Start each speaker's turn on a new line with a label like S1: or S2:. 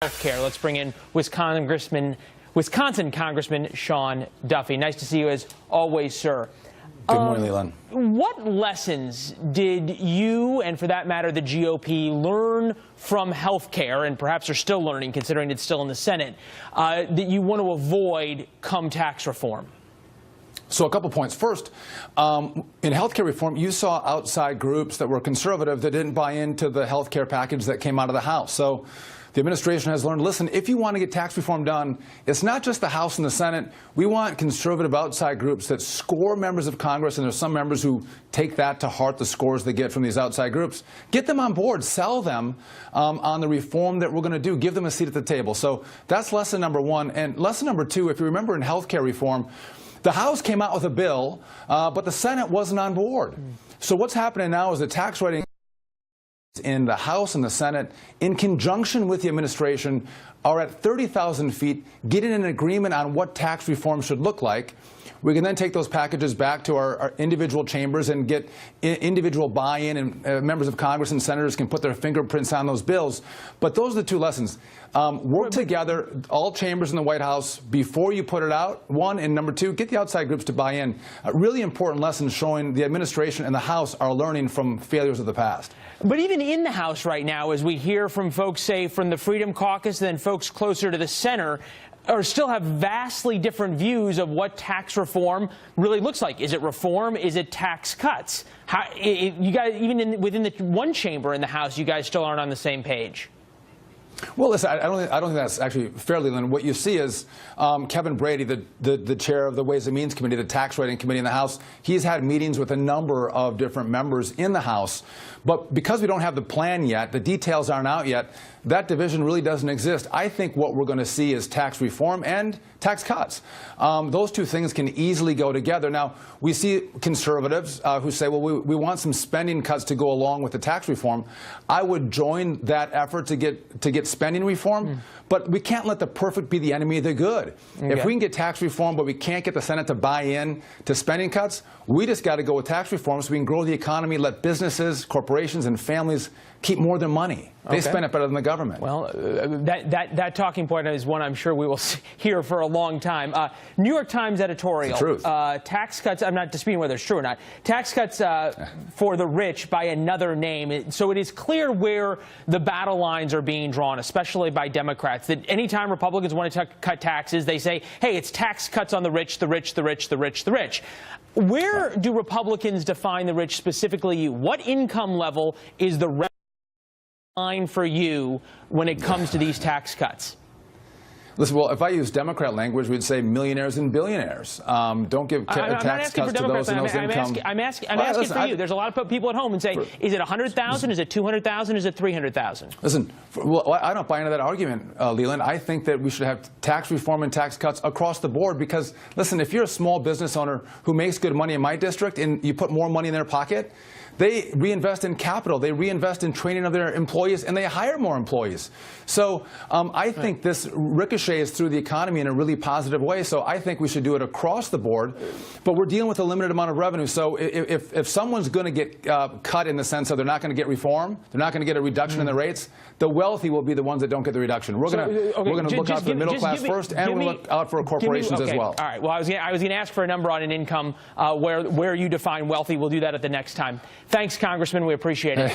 S1: health care. Let's bring in Wisconsin Congressman Sean Duffy. Nice to see you as always, sir.
S2: Good morning, Leland.
S1: What lessons did you, and for that matter, the GOP, learn from health care, and perhaps are still learning, considering it's still in the Senate, that you want to avoid come tax reform?
S2: So a couple points. First, in healthcare reform, you saw outside groups that were conservative that didn't buy into the healthcare package that came out of the House. So the administration has learned, listen, if you want to get tax reform done, it's not just the House and the Senate. We want conservative outside groups that score members of Congress, and there's some members who take that to heart, the scores they get from these outside groups. Get them on board, sell them on the reform that we're going to do, give them a seat at the table. So that's lesson number one. And lesson number two, if you remember in healthcare reform, the House came out with a bill, but the Senate wasn't on board. So what's happening now is the tax rating in the House and the Senate, in conjunction with the administration, are at 30,000 feet, getting an agreement on what tax reform should look like. We can then take those packages back to our individual chambers and get individual buy-in, and members of Congress and senators can put their fingerprints on those bills. But those are the two lessons. Work together, all chambers in the White House, before you put it out, one, and number two, get the outside groups to buy in. Really important lessons showing the administration and the House are learning from failures of the past.
S1: But even in the House right now, as we hear from folks, say, from the Freedom Caucus, then folks closer to the center, or still have vastly different views of what tax reform really looks like. Is it reform? Is it tax cuts? You guys, even within the one chamber in the House, you guys still aren't on the same page.
S2: Well, listen, I don't think that's actually fair, Leland. What you see is Kevin Brady, the chair of the Ways and Means Committee, the Tax Rating Committee in the House, he's had meetings with a number of different members in the House. But because we don't have the plan yet, the details aren't out yet, that division really doesn't exist. I think what we're going to see is tax reform and tax cuts. Those two things can easily go together. Now, we see conservatives who say, well, we want some spending cuts to go along with the tax reform. I would join that effort to get spending reform, but we can't let the perfect be the enemy of the good. Okay. If we can get tax reform, but we can't get the Senate to buy in to spending cuts, we just got to go with tax reform so we can grow the economy, let businesses, corporations, and families keep more of their money. They spend it better than the government.
S1: Well, that talking point is one I'm sure we will hear for a long time. New York Times editorial.
S2: It's the truth.
S1: Tax cuts, I'm not disputing whether it's true or not, tax cuts for the rich by another name. So it is clear where the battle lines are being drawn, especially by Democrats, that anytime Republicans want to cut taxes, they say, hey, it's tax cuts on the rich, the rich, the rich, the rich, the rich. Where do Republicans define the rich, specifically you? What income level is the line for you when it comes to these tax cuts?
S2: Listen, well, if I use Democrat language, we'd say millionaires and billionaires. Don't give tax cuts to those in those incomes.
S1: I'm asking for you. There's a lot of people at home and say, is it 100,000? Is it 200,000? Is it 300,000?
S2: Listen, well, I don't buy into that argument, Leland. I think that we should have tax reform and tax cuts across the board because, listen, if you're a small business owner who makes good money in my district and you put more money in their pocket, they reinvest in capital, they reinvest in training of their employees, and they hire more employees. So I think this ricochets through the economy in a really positive way. So I think we should do it across the board. But we're dealing with a limited amount of revenue. So if someone's going to get cut in the sense of they're not going to get reform, they're not going to get a reduction in the rates, the wealthy will be the ones that don't get the reduction. We're going to look out for the middle class first, and we'll look out for corporations as well.
S1: All right. Well, I was going to ask for a number on an income where you define wealthy. We'll do that at the next time. Thanks, Congressman. We appreciate it.